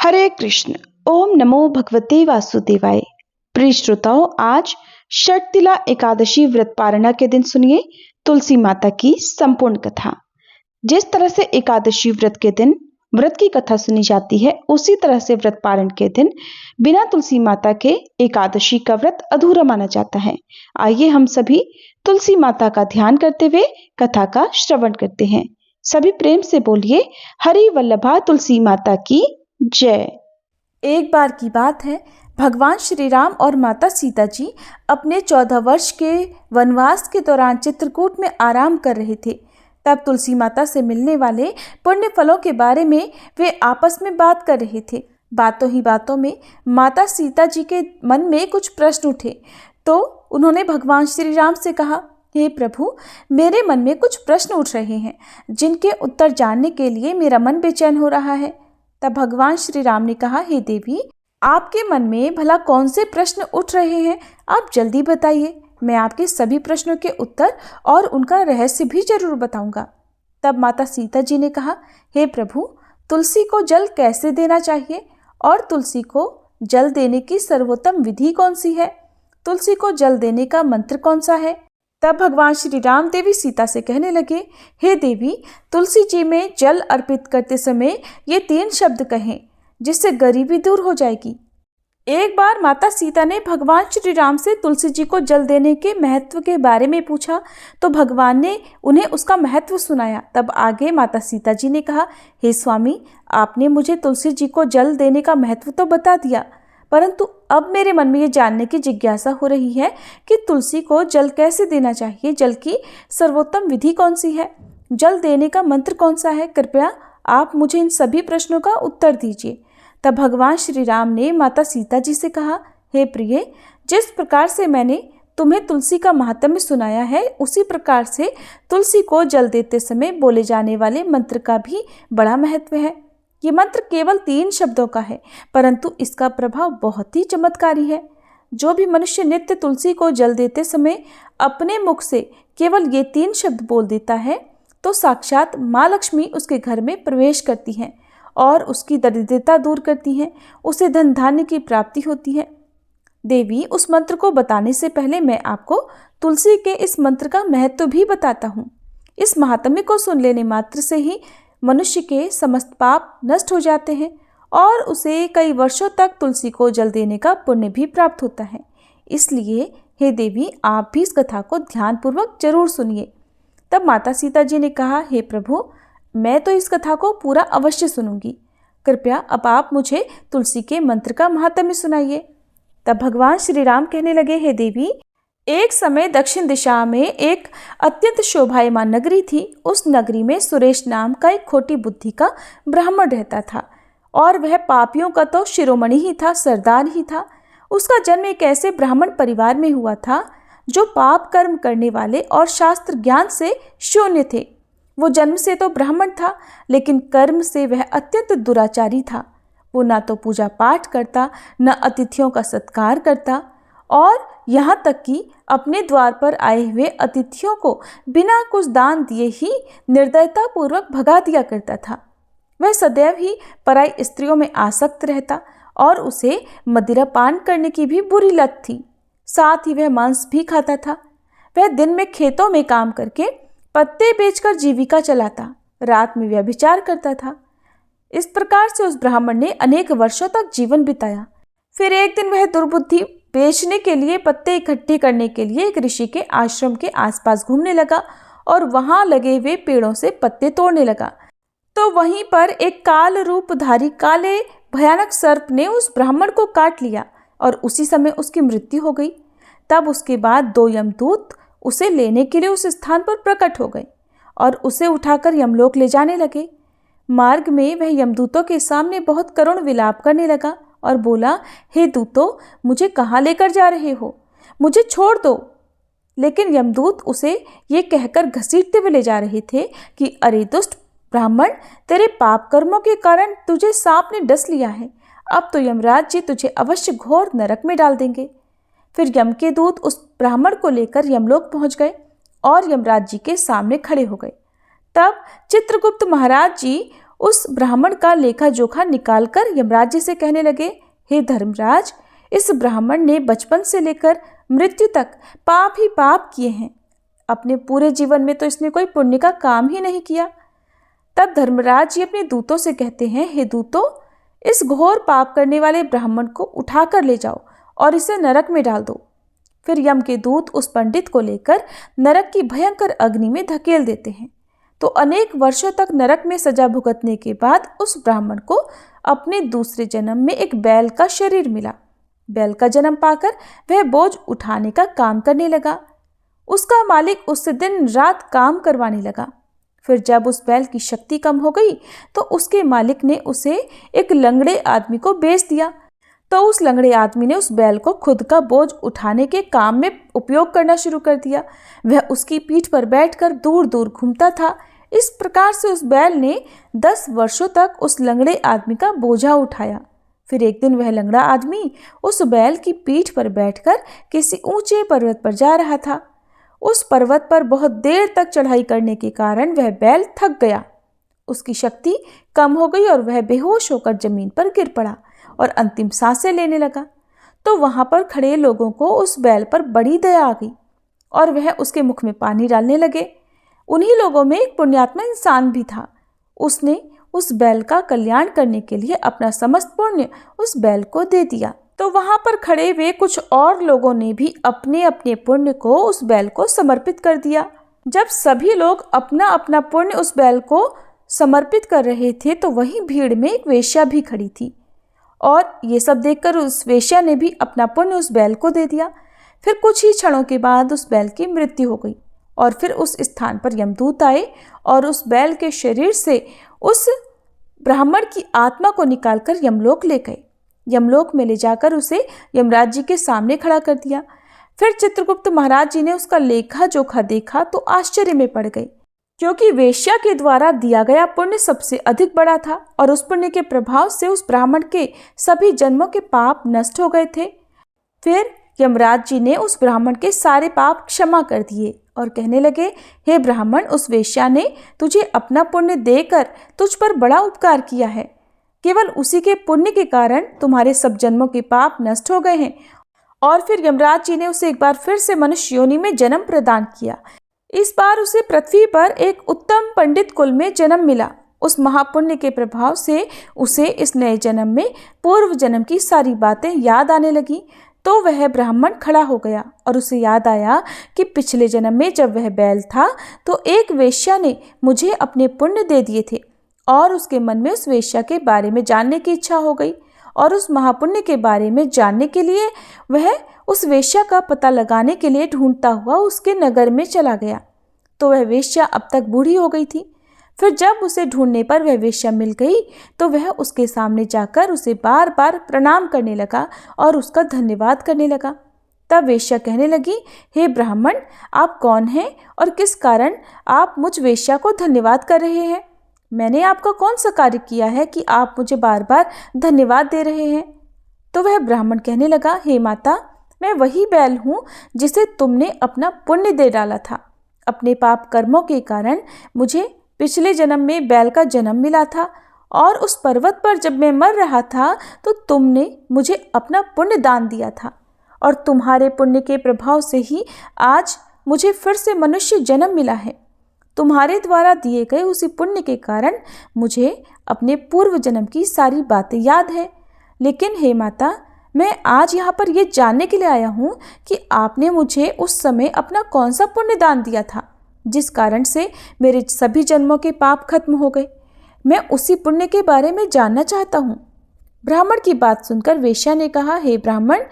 हरे कृष्ण। ओम नमो भगवते वासुदेवाय। प्रिय श्रोताओं, आज षटतिला एकादशी व्रत पारणा के दिन सुनिए तुलसी माता की संपूर्ण कथा। जिस तरह से एकादशी व्रत के दिन व्रत की कथा सुनी जाती है, उसी तरह से व्रत पारण के दिन बिना तुलसी माता के एकादशी का व्रत अधूरा माना जाता है। आइए हम सभी तुलसी माता का ध्यान करते हुए कथा का श्रवण करते हैं। सभी प्रेम से बोलिए, हरि वल्लभा तुलसी माता की जय। एक बार की बात है, भगवान श्री राम और माता सीता जी अपने 14 वर्ष के वनवास के दौरान चित्रकूट में आराम कर रहे थे। तब तुलसी माता से मिलने वाले पुण्य फलों के बारे में वे आपस में बात कर रहे थे। बातों ही बातों में माता सीता जी के मन में कुछ प्रश्न उठे, तो उन्होंने भगवान श्री राम से कहा, हे प्रभु, मेरे मन में कुछ प्रश्न उठ रहे हैं जिनके उत्तर जानने के लिए मेरा मन बेचैन हो रहा है। तब भगवान श्री राम ने कहा, हे देवी, आपके मन में भला कौन से प्रश्न उठ रहे हैं? आप जल्दी बताइए, मैं आपके सभी प्रश्नों के उत्तर और उनका रहस्य भी जरूर बताऊंगा। तब माता सीता जी ने कहा, हे प्रभु, तुलसी को जल कैसे देना चाहिए और तुलसी को जल देने की सर्वोत्तम विधि कौन सी है? तुलसी को जल देने का मंत्र कौन सा है? तब भगवान श्री राम देवी सीता से कहने लगे, हे देवी, तुलसी जी में जल अर्पित करते समय ये 3 शब्द कहें, जिससे गरीबी दूर हो जाएगी। एक बार माता सीता ने भगवान श्री राम से तुलसी जी को जल देने के महत्व के बारे में पूछा, तो भगवान ने उन्हें उसका महत्व सुनाया। तब आगे माता सीता जी ने कहा, हे स्वामी, आपने मुझे तुलसी जी को जल देने का महत्व तो बता दिया, परंतु अब मेरे मन में ये जानने की जिज्ञासा हो रही है कि तुलसी को जल कैसे देना चाहिए, जल की सर्वोत्तम विधि कौन सी है, जल देने का मंत्र कौन सा है। कृपया आप मुझे इन सभी प्रश्नों का उत्तर दीजिए। तब भगवान श्री राम ने माता सीता जी से कहा, हे प्रिय, जिस प्रकार से मैंने तुम्हें तुलसी का महात्म्य सुनाया है, उसी प्रकार से तुलसी को जल देते समय बोले जाने वाले मंत्र का भी बड़ा महत्व है। ये मंत्र केवल 3 शब्दों का है, परंतु इसका प्रभाव बहुत ही चमत्कारी है। जो भी मनुष्य नित्य तुलसी को जल देते समय अपने मुख से केवल ये 3 शब्द बोल देता है, तो साक्षात माँ लक्ष्मी उसके घर में प्रवेश करती हैं और उसकी दरिद्रता दूर करती हैं, उसे धन धान्य की प्राप्ति होती है। देवी, उस मंत्र को बताने से पहले मैं आपको तुलसी के इस मंत्र का महत्व भी बताता हूँ। इस महात्म्य को सुन लेने मात्र से ही मनुष्य के समस्त पाप नष्ट हो जाते हैं और उसे कई वर्षों तक तुलसी को जल देने का पुण्य भी प्राप्त होता है। इसलिए हे देवी, आप भी इस कथा को ध्यानपूर्वक जरूर सुनिए। तब माता सीता जी ने कहा, हे प्रभु, मैं तो इस कथा को पूरा अवश्य सुनूंगी। कृपया अब आप मुझे तुलसी के मंत्र का महात्म्य सुनाइए। तब भगवान श्री राम कहने लगे, हे देवी, एक समय दक्षिण दिशा में एक अत्यंत शोभायमान नगरी थी। उस नगरी में सुरेश नाम का एक खोटी बुद्धि का ब्राह्मण रहता था और वह पापियों का तो शिरोमणि ही था, सरदार ही था। उसका जन्म एक ऐसे ब्राह्मण परिवार में हुआ था जो पाप कर्म करने वाले और शास्त्र ज्ञान से शून्य थे। वो जन्म से तो ब्राह्मण था, लेकिन कर्म से वह अत्यंत दुराचारी था। वो ना तो पूजा पाठ करता, न अतिथियों का सत्कार करता और यहाँ तक कि अपने द्वार पर आए हुए अतिथियों को बिना कुछ दान दिए ही निर्दयता पूर्वक भगा दिया करता था। वह सदैव ही पराई स्त्रियों में आसक्त रहता और उसे मदिरा पान करने की भी बुरी लत थी। साथ ही वह मांस भी खाता था। वह दिन में खेतों में काम करके पत्ते बेचकर जीविका चलाता, रात में व्यभिचार करता था। इस प्रकार से उस ब्राह्मण ने अनेक वर्षों तक जीवन बिताया। फिर एक दिन वह दुर्बुद्धि बेचने के लिए पत्ते इकट्ठे करने के लिए एक ऋषि के आश्रम के आसपास घूमने लगा और वहां लगे हुए पेड़ों से पत्ते तोड़ने लगा। तो वहीं पर एक काल रूपधारी काले भयानक सर्प ने उस ब्राह्मण को काट लिया और उसी समय उसकी मृत्यु हो गई। तब उसके बाद 2 यमदूत उसे लेने के लिए उस स्थान पर प्रकट हो गए और उसे उठाकर यमलोक ले जाने लगे। मार्ग में वह यमदूतों के सामने बहुत करुण विलाप करने लगा और बोला, हे दूतों, मुझे कहाँ लेकर जा रहे हो? मुझे छोड़ दो। लेकिन यमदूत उसे ये कहकर घसीटते हुए ले जा रहे थे कि अरे दुष्ट ब्राह्मण, तेरे पाप कर्मों के कारण तुझे सांप ने डस लिया है। अब तो यमराज जी तुझे अवश्य घोर नरक में डाल देंगे। फिर यम के दूत उस ब्राह्मण को लेकर यमलोक पहुंच गए और यमराज जी के सामने खड़े हो गए। तब चित्रगुप्त महाराज जी उस ब्राह्मण का लेखा जोखा निकालकर यमराज जी से कहने लगे, हे धर्मराज, इस ब्राह्मण ने बचपन से लेकर मृत्यु तक पाप ही पाप किए हैं। अपने पूरे जीवन में तो इसने कोई पुण्य का काम ही नहीं किया। तब धर्मराज जी अपने दूतों से कहते हैं, हे दूतों, इस घोर पाप करने वाले ब्राह्मण को उठाकर ले जाओ और इसे नरक में डाल दो। फिर यम के दूत उस पंडित को लेकर नरक की भयंकर अग्नि में धकेल देते हैं। तो अनेक वर्षों तक नरक में सजा भुगतने के बाद उस ब्राह्मण को अपने दूसरे जन्म में एक बैल का शरीर मिला। बैल का जन्म पाकर वह बोझ उठाने का काम करने लगा। उसका मालिक उससे दिन रात काम करवाने लगा। फिर जब उस बैल की शक्ति कम हो गई तो उसके मालिक ने उसे एक लंगड़े आदमी को बेच दिया। तो उस लंगड़े आदमी ने उस बैल को खुद का बोझ उठाने के काम में उपयोग करना शुरू कर दिया। वह उसकी पीठ पर बैठकर दूर दूर घूमता था। इस प्रकार से उस बैल ने 10 वर्षों तक उस लंगड़े आदमी का बोझा उठाया। फिर एक दिन वह लंगड़ा आदमी उस बैल की पीठ पर बैठकर किसी ऊंचे पर्वत पर जा रहा था। उस पर्वत पर बहुत देर तक चढ़ाई करने के कारण वह बैल थक गया। उसकी शक्ति कम हो गई और वह बेहोश होकर जमीन पर गिर पड़ा और अंतिम सांसें लेने लगा। तो वहां पर खड़े लोगों को उस बैल पर बड़ी दया आ गई और वह उसके मुख में पानी डालने लगे। उन्हीं लोगों में एक पुण्यात्मा इंसान भी था। उसने उस बैल का कल्याण करने के लिए अपना समस्त पुण्य उस बैल को दे दिया। तो वहां पर खड़े हुए कुछ और लोगों ने भी अपने अपने पुण्य को उस बैल को समर्पित कर दिया। जब सभी लोग अपना अपना पुण्य उस बैल को समर्पित कर रहे थे तो वहीं भीड़ में एक वेश्या भी खड़ी थी और ये सब देखकर उस वेश्या ने भी अपना पुण्य उस बैल को दे दिया। फिर कुछ ही क्षणों के बाद उस बैल की मृत्यु हो गई और फिर उस स्थान पर यमदूत आए और उस बैल के शरीर से उस ब्राह्मण की आत्मा को निकालकर यमलोक ले गए। यमलोक में ले जाकर उसे यमराज जी के सामने खड़ा कर दिया। फिर चित्रगुप्त महाराज जी ने उसका लेखा जोखा देखा तो आश्चर्य में पड़ गए, क्योंकि वेश्या के द्वारा दिया गया पुण्य सबसे अधिक बड़ा था और उस पुण्य के प्रभाव से उस ब्राह्मण के सभी जन्मों के पाप नष्ट हो गए थे। फिर यमराज जी ने उस ब्राह्मण के सारे पाप क्षमा कर दिए और कहने लगे, हे ब्राह्मण, उस वेश्या ने तुझे अपना पुण्य देकर तुझ पर बड़ा उपकार किया है। केवल उसी के पुण्य के कारण तुम्हारे सब जन्मों के पाप नष्ट हो गए हैं। और फिर यमराज जी ने उसे एक बार फिर से मनुष्य योनि में जन्म प्रदान किया। इस बार उसे पृथ्वी पर एक उत्तम पंडित कुल में जन्म मिला। उस महापुण्य के प्रभाव से उसे इस नए जन्म में पूर्व जन्म की सारी बातें याद आने लगी। तो वह ब्राह्मण खड़ा हो गया और उसे याद आया कि पिछले जन्म में जब वह बैल था तो एक वेश्या ने मुझे अपने पुण्य दे दिए थे और उसके मन में उस वेश्या के बारे में जानने की इच्छा हो गई और उस महापुण्य के बारे में जानने के लिए वह उस वेश्या का पता लगाने के लिए ढूंढता हुआ उसके नगर में चला गया। तो वह वेश्या अब तक बूढ़ी हो गई थी। फिर जब उसे ढूंढने पर वह वेश्या मिल गई तो वह उसके सामने जाकर उसे बार बार प्रणाम करने लगा और उसका धन्यवाद करने लगा। तब वेश्या कहने लगी, हे ब्राह्मण, आप कौन हैं और किस कारण आप मुझ वेश्या को धन्यवाद कर रहे हैं? मैंने आपका कौन सा कार्य किया है कि आप मुझे बार बार धन्यवाद दे रहे हैं? तो वह ब्राह्मण कहने लगा, हे माता, मैं वही बैल हूँ जिसे तुमने अपना पुण्य दे डाला था। अपने पाप कर्मों के कारण मुझे पिछले जन्म में बैल का जन्म मिला था और उस पर्वत पर जब मैं मर रहा था तो तुमने मुझे अपना पुण्य दान दिया था और तुम्हारे पुण्य के प्रभाव से ही आज मुझे फिर से मनुष्य जन्म मिला है। तुम्हारे द्वारा दिए गए उसी पुण्य के कारण मुझे अपने पूर्व जन्म की सारी बातें याद है। लेकिन हे माता, मैं आज यहाँ पर यह जानने के लिए आया हूँ कि आपने मुझे उस समय अपना कौन सा पुण्य दान दिया था जिस कारण से मेरे सभी जन्मों के पाप खत्म हो गए। मैं उसी पुण्य के बारे में जानना चाहता हूँ। ब्राह्मण की बात सुनकर वेश्या ने कहा, हे ब्राह्मण,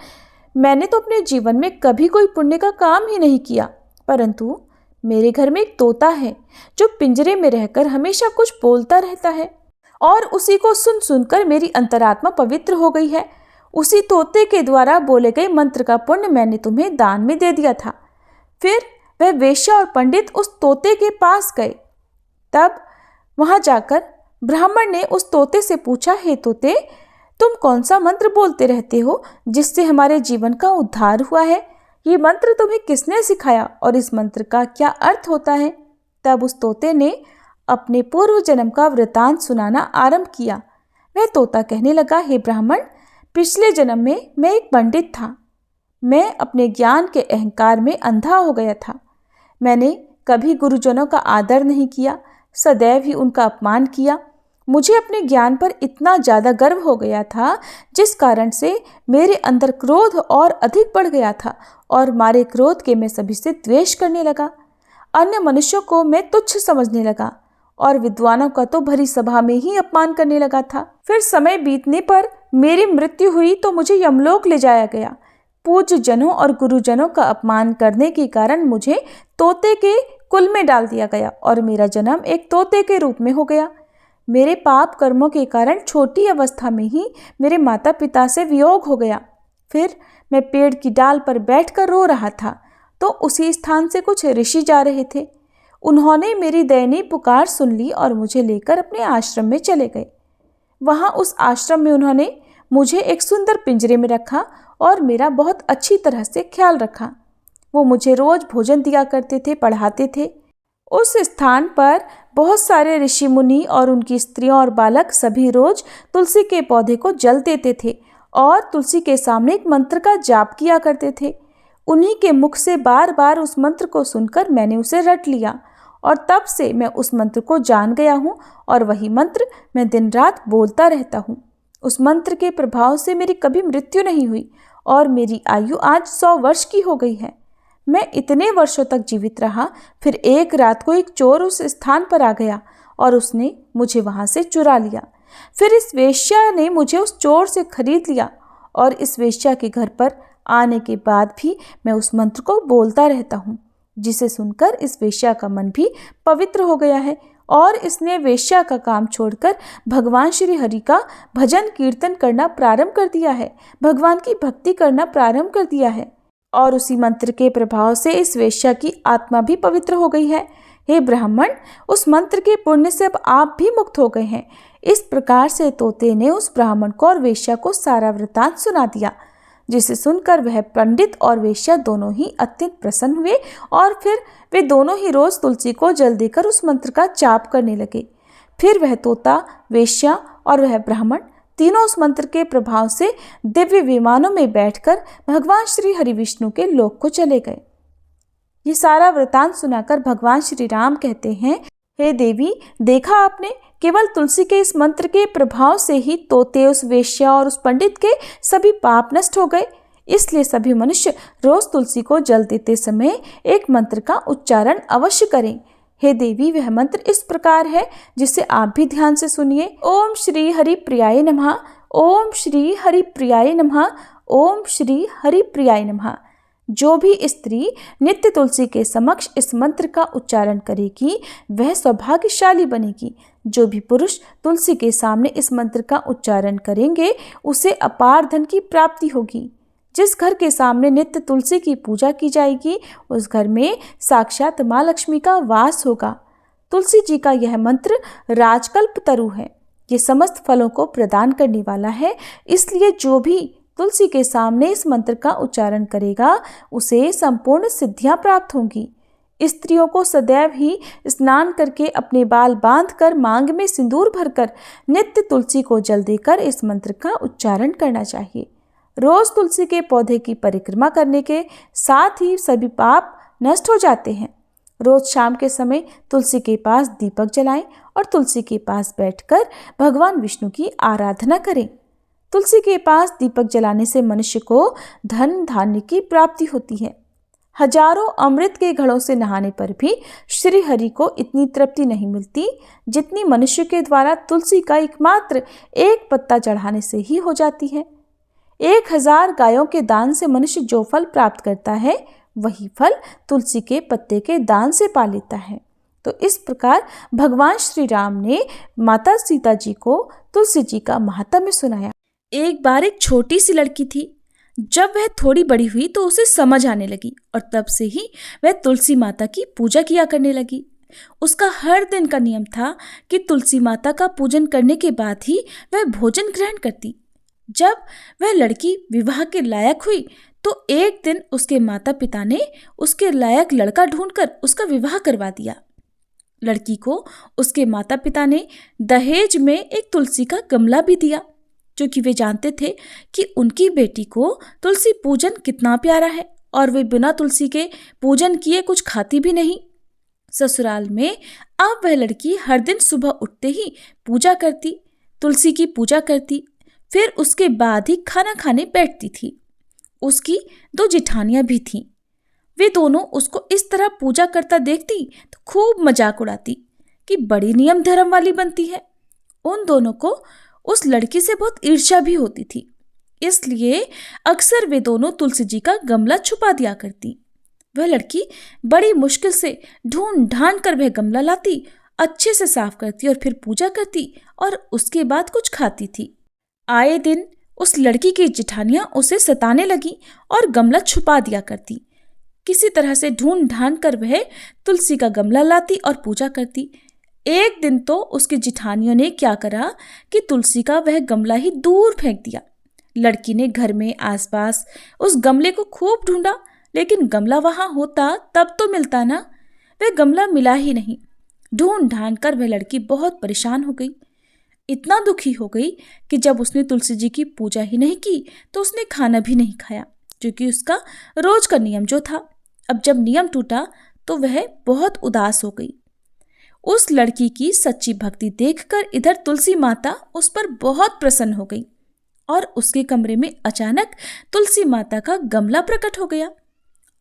मैंने तो अपने जीवन में कभी कोई पुण्य का काम ही नहीं किया, परंतु मेरे घर में एक तोता है जो पिंजरे में रहकर हमेशा कुछ बोलता रहता है और उसी को सुन सुनकर मेरी अंतरात्मा पवित्र हो गई है। उसी तोते के द्वारा बोले गए मंत्र का पुण्य मैंने तुम्हें दान में दे दिया था। फिर वह वेश्या और पंडित उस तोते के पास गए। तब वहां जाकर ब्राह्मण ने उस तोते से पूछा, हे तोते, तुम कौन सा मंत्र बोलते रहते हो जिससे हमारे जीवन का उद्धार हुआ है? ये मंत्र तुम्हें किसने सिखाया और इस मंत्र का क्या अर्थ होता है? तब उस तोते ने अपने पूर्व जन्म का वृतांत सुनाना आरंभ किया। वह तोता कहने लगा, हे ब्राह्मण, पिछले जन्म में मैं एक पंडित था। मैं अपने ज्ञान के अहंकार में अंधा हो गया था। मैंने कभी गुरुजनों का आदर नहीं किया, सदैव ही उनका अपमान किया। मुझे अपने ज्ञान पर इतना ज़्यादा गर्व हो गया था, जिस कारण से मेरे अंदर क्रोध और अधिक बढ़ गया था और मारे क्रोध के मैं सभी से द्वेष करने लगा। अन्य मनुष्यों को मैं तुच्छ समझने लगा और विद्वानों का तो भरी सभा में ही अपमान करने लगा था। फिर समय बीतने पर मेरी मृत्यु हुई तो मुझे यमलोक ले जाया गया। पूज्य जनों और गुरुजनों का अपमान करने के कारण मुझे तोते के कुल में डाल दिया गया और मेरा जन्म एक तोते के रूप में हो गया। मेरे पाप कर्मों के कारण छोटी अवस्था में ही मेरे माता पिता से वियोग हो गया। फिर मैं पेड़ की डाल पर बैठकर रो रहा था तो उसी स्थान से कुछ ऋषि जा रहे थे। उन्होंने मेरी दयनीय पुकार सुन ली और मुझे लेकर अपने आश्रम में चले गए। वहाँ उस आश्रम में उन्होंने मुझे एक सुंदर पिंजरे में रखा और मेरा बहुत अच्छी तरह से ख्याल रखा। वो मुझे रोज भोजन दिया करते थे, पढ़ाते थे। उस स्थान पर बहुत सारे ऋषि मुनि और उनकी स्त्रियां और बालक सभी रोज तुलसी के पौधे को जल देते थे और तुलसी के सामने एक मंत्र का जाप किया करते थे। उन्हीं के मुख से बार बार उस मंत्र को सुनकर मैंने उसे रट लिया और तब से मैं उस मंत्र को जान गया हूँ और वही मंत्र मैं दिन रात बोलता रहता हूँ। उस मंत्र के प्रभाव से मेरी कभी मृत्यु नहीं हुई और मेरी आयु आज 100 वर्ष की हो गई है। मैं इतने वर्षों तक जीवित रहा। फिर एक रात को एक चोर उस स्थान पर आ गया और उसने मुझे वहां से चुरा लिया। फिर इस वेश्या ने मुझे उस चोर से खरीद लिया और इस वेश्या के घर पर आने के बाद भी मैं उस मंत्र को बोलता रहता हूँ, जिसे सुनकर इस वेश्या का मन भी पवित्र हो गया है और इसने वेश्या का काम छोड़कर भगवान श्री हरि का भजन कीर्तन करना प्रारंभ कर दिया है, भगवान की भक्ति करना प्रारंभ कर दिया है और उसी मंत्र के प्रभाव से इस वेश्या की आत्मा भी पवित्र हो गई है। हे ब्राह्मण, उस मंत्र के पुण्य से अब आप भी मुक्त हो गए हैं। इस प्रकार से तोते ने उस ब्राह्मण को और वेश्या को सारा वृतांत सुना दिया, जिसे सुनकर वह पंडित और वेश्या दोनों ही अत्यंत प्रसन्न हुए और फिर वे दोनों ही रोज तुलसी को जल देकर उस मंत्र का जाप करने लगे। फिर वह तोता, वेश्या और वह ब्राह्मण तीनों उस मंत्र के प्रभाव से दिव्य विमानों में बैठकर भगवान श्री हरि विष्णु के लोक को चले गए। ये सारा वृतांत सुनाकर भगवान श्री राम कहते हैं, हे देवी, देखा आपने, केवल तुलसी के इस मंत्र के प्रभाव से ही तोते, उस वेश्या और उस पंडित के सभी पाप नष्ट हो गए। इसलिए सभी मनुष्य रोज तुलसी को जल देते समय एक मंत्र का उच्चारण अवश्य करें। हे देवी, वह मंत्र इस प्रकार है, जिसे आप भी ध्यान से सुनिए। ओम श्री हरि प्रियाय नमः, ओम श्री हरि प्रियाय नमः, ओम श्री हरि प्रियाय नमः। जो भी स्त्री नित्य तुलसी के समक्ष इस मंत्र का उच्चारण करेगी वह सौभाग्यशाली बनेगी। जो भी पुरुष तुलसी के सामने इस मंत्र का उच्चारण करेंगे उसे अपार धन की प्राप्ति होगी। जिस घर के सामने नित्य तुलसी की पूजा की जाएगी उस घर में साक्षात माँ लक्ष्मी का वास होगा। तुलसी जी का यह मंत्र राजकल्प तरु है। ये समस्त फलों को प्रदान करने वाला है। इसलिए जो भी तुलसी के सामने इस मंत्र का उच्चारण करेगा उसे संपूर्ण सिद्धियां प्राप्त होंगी। स्त्रियों को सदैव ही स्नान करके अपने बाल बांधकर मांग में सिंदूर भरकर नित्य तुलसी को जल देकर इस मंत्र का उच्चारण करना चाहिए। रोज तुलसी के पौधे की परिक्रमा करने के साथ ही सभी पाप नष्ट हो जाते हैं। रोज शाम के समय तुलसी के पास दीपक जलाएं और तुलसी के पास बैठकर भगवान विष्णु की आराधना करें। तुलसी के पास दीपक जलाने से मनुष्य को धन धान्य की प्राप्ति होती है। हजारों अमृत के घड़ों से नहाने पर भी श्री हरि को इतनी तृप्ति नहीं मिलती जितनी मनुष्य के द्वारा तुलसी का एकमात्र एक पत्ता चढ़ाने से ही हो जाती है। 1000 गायों के दान से मनुष्य जो फल प्राप्त करता है वही फल तुलसी के पत्ते के दान से पा लेता है। तो इस प्रकार भगवान श्री राम ने माता सीता जी को तुलसी जी का महात्म्य सुनाया। एक बार एक छोटी सी लड़की थी। जब वह थोड़ी बड़ी हुई तो उसे समझ आने लगी और तब से ही वह तुलसी माता की पूजा किया करने लगी। उसका हर दिन का नियम था कि तुलसी माता का पूजन करने के बाद ही वह भोजन ग्रहण करती। जब वह लड़की विवाह के लायक हुई तो एक दिन उसके माता पिता ने उसके लायक लड़का ढूंढकर उसका विवाह करवा दिया। लड़की को उसके माता पिता ने दहेज में एक तुलसी का गमला भी दिया, क्योंकि वे जानते थे कि उनकी बेटी को तुलसी पूजन कितना प्यारा है और वे बिना तुलसी के पूजन किए कुछ खाती भी नहीं। ससुराल में अब वह लड़की हर दिन सुबह उठते ही पूजा करती, तुलसी की पूजा करती, फिर उसके बाद ही खाना खाने बैठती थी। उसकी 2 जिठानियां भी थीं। वे दोनों उसको इस तरह पूजा करता देखती तो खूब मजाक उड़ाती कि बड़ी नियम धर्म वाली बनती है। उन दोनों को उस लड़की से बहुत ईर्ष्या भी होती थी, इसलिए अक्सर वे दोनों तुलसी जी का गमला छुपा दिया करती। वह लड़की बड़ी मुश्किल से ढूंढ ढांड कर वह गमला लाती, अच्छे से साफ करती और फिर पूजा करती और उसके बाद कुछ खाती थी। आए दिन उस लड़की की जिठानियां उसे सताने लगी और गमला छुपा दिया करती। किसी तरह से ढूंढ ढांड कर वह तुलसी का गमला लाती और पूजा करती। एक दिन तो उसकी जिठानियों ने क्या करा कि तुलसी का वह गमला ही दूर फेंक दिया। लड़की ने घर में आसपास उस गमले को खूब ढूंढा, लेकिन गमला वहां होता तब तो मिलता ना। वह गमला मिला ही नहीं। ढूंढ ढांड कर वह लड़की बहुत परेशान हो गई, इतना दुखी हो गई कि जब उसने तुलसी जी की पूजा ही नहीं की तो उसने खाना भी नहीं खाया, क्योंकि उसका रोज का नियम जो था। अब जब नियम टूटा तो वह बहुत उदास हो गई। उस लड़की की सच्ची भक्ति देखकर इधर तुलसी माता उस पर बहुत प्रसन्न हो गई और उसके कमरे में अचानक तुलसी माता का गमला प्रकट हो गया।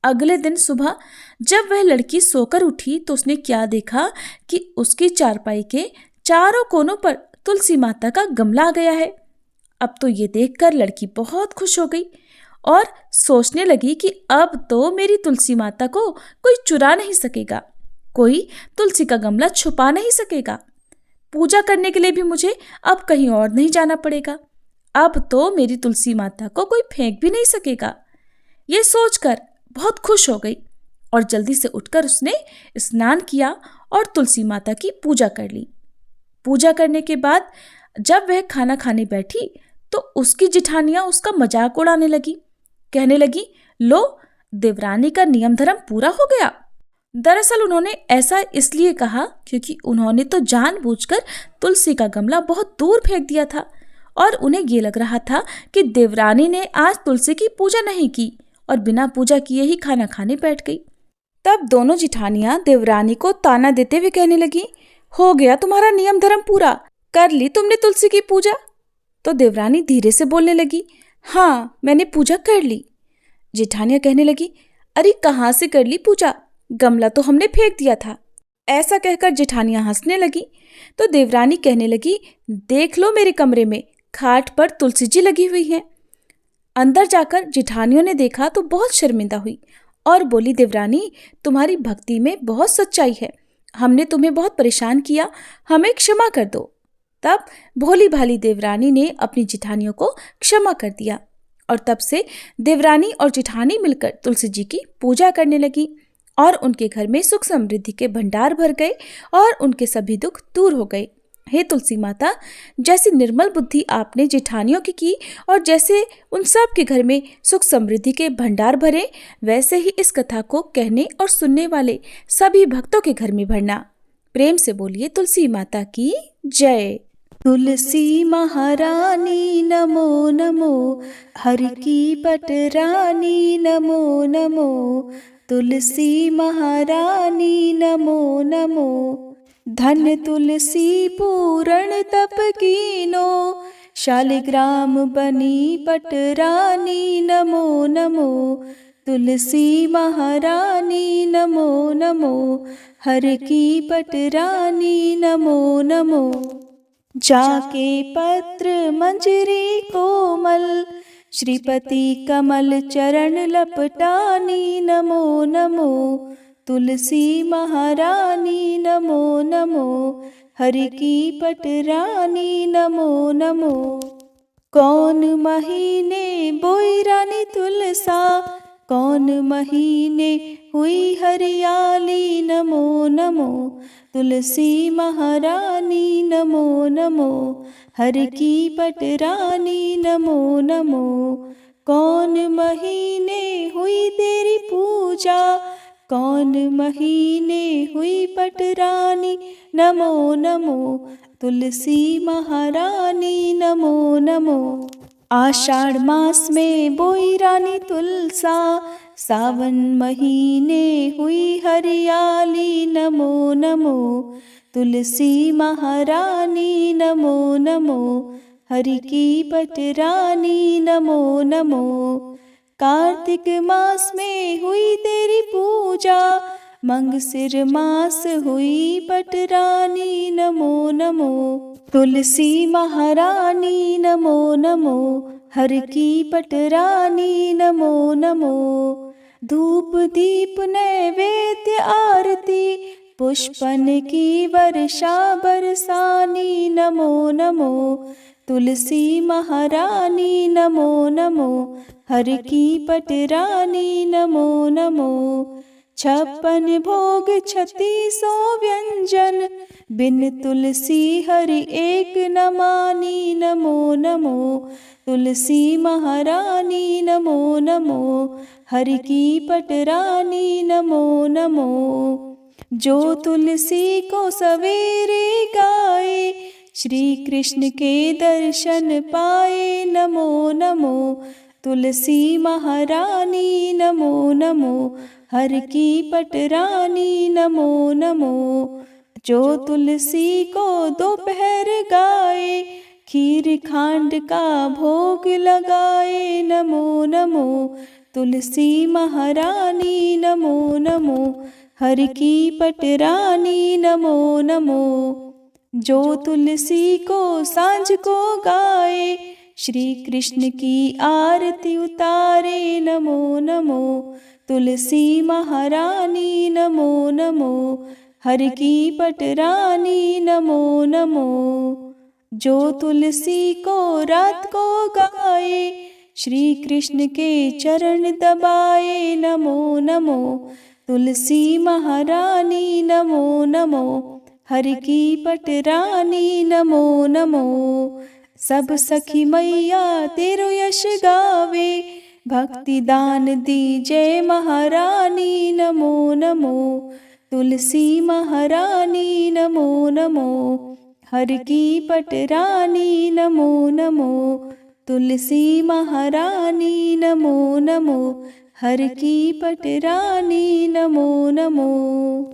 अगले दिन सुबह जब वह लड़की सोकर उठी तो उसने क्या देखा कि उसकी चारपाई के चारों कोनों पर तुलसी माता का गमला आ गया है। अब तो ये देखकर लड़की बहुत खुश हो गई और सोचने लगी कि अब तो मेरी तुलसी माता को कोई चुरा नहीं सकेगा, कोई तुलसी का गमला छुपा नहीं सकेगा। पूजा करने के लिए भी मुझे अब कहीं और नहीं जाना पड़ेगा। अब तो मेरी तुलसी माता को कोई फेंक भी नहीं सकेगा। ये सोचकर बहुत खुश हो गई और जल्दी से उठकर उसने स्नान किया और तुलसी माता की पूजा कर ली। पूजा करने के बाद जब वह खाना खाने बैठी तो उसकी जिठानियां उसका मजाक उड़ाने लगी, कहने लगी, लो देवरानी का नियम धर्म पूरा हो गया। दरअसल उन्होंने ऐसा इसलिए कहा क्योंकि उन्होंने तो जानबूझकर तुलसी का गमला बहुत दूर फेंक दिया था और उन्हें ये लग रहा था कि देवरानी ने आज तुलसी की पूजा नहीं की और बिना पूजा किए ही खाना खाने बैठ गई। तब दोनों जिठानियां देवरानी को ताना देते हुए कहने लगी, हो गया तुम्हारा नियम धर्म पूरा, कर ली तुमने तुलसी की पूजा। तो देवरानी धीरे से बोलने लगी, हाँ मैंने पूजा कर ली। जेठानियां कहने लगी, अरे कहाँ से कर ली पूजा, गमला तो हमने फेंक दिया था। ऐसा कहकर जेठानियां हंसने लगी तो देवरानी कहने लगी, देख लो मेरे कमरे में खाट पर तुलसी जी लगी हुई है। अंदर जाकर जेठानियों ने देखा तो बहुत शर्मिंदा हुई और बोली, देवरानी तुम्हारी भक्ति में बहुत सच्चाई है, हमने तुम्हें बहुत परेशान किया, हमें क्षमा कर दो। तब भोली भाली देवरानी ने अपनी जिठानियों को क्षमा कर दिया और तब से देवरानी और जिठानी मिलकर तुलसी जी की पूजा करने लगी और उनके घर में सुख समृद्धि के भंडार भर गए और उनके सभी दुख दूर हो गए। हे तुलसी माता, जैसी निर्मल बुद्धि आपने जिठानियों की और जैसे उन सब के घर में सुख समृद्धि के भंडार भरे, वैसे ही इस कथा को कहने और सुनने वाले सभी भक्तों के घर में भरना। प्रेम से बोलिए तुलसी माता की जय। तुलसी महारानी नमो नमो, हर की पटरानी नमो नमो, तुलसी महारानी नमो नमो। धन तुलसी पूरण तप कीनो, शालिग्राम बनी पटरानी नमो नमो, तुलसी महारानी नमो नमो, हर की पटरानी नमो नमो। जाके पत्र मंजरी कोमल, श्रीपति कमल चरण लपटानी नमो नमो, तुलसी महारानी नमो नमो, हरि की पटरानी नमो नमो। कौन महीने बोई रानी तुलसा, कौन महीने हुई हरियाली नमो नमो, तुलसी महारानी नमो नमो, हर की पटरानी नमो नमो। कौन महीने हुई तेरी पूजा, कौन महीने हुई पटरानी, नमो नमो तुलसी महारानी नमो नमो। आषाढ़ मास में बोई रानी तुलसा, सावन महीने हुई हरियाली, नमो नमो तुलसी महारानी नमो नमो। हरि की पटरानी नमो नमो। कार्तिक मास में हुई तेरी पूजा, मंगसिर मास हुई पटरानी, नमो नमो तुलसी महारानी नमो नमो। हर की पटरानी नमो नमो। धूप दीप नैवेद्य आरती, पुष्पन की वर्षा बरसानी, नमो नमो तुलसी महारानी नमो नमो। हर की पटरानी नमो नमो। 56 भोग 36 व्यंजन, बिन तुलसी हरि एक न मानी, नमो नमो तुलसी महारानी नमो नमो। हरि की पटरानी नमो नमो। जो तुलसी को सवेरे गाए, श्री कृष्ण के दर्शन पाए, नमो नमो तुलसी महारानी नमो नमो। हर की पटरानी नमो नमो। जो तुलसी को दोपहर गाए, खीर खांड का भोग लगाए, नमो नमो तुलसी महारानी नमो नमो। हर की पटरानी नमो नमो। जो तुलसी को सांझ को गाए, श्री कृष्ण की आरती उतारे, नमो नमो तुलसी महारानी नमो नमो। हर की पटरानी नमो नमो। जो तुलसी को रात को गाए, श्री कृष्ण के चरण दबाए, नमो नमो तुलसी महारानी नमो नमो। हर की पटरानी नमो नमो। सब सखी मैया तेरो यश गावे, भक्ति दान दी जय महारानी, नमो नमो तुलसी महारानी नमो नमो। हर की पटरानी नमो नमो। तुलसी महारानी नमो नमो। हर की पटरानी नमो नमो।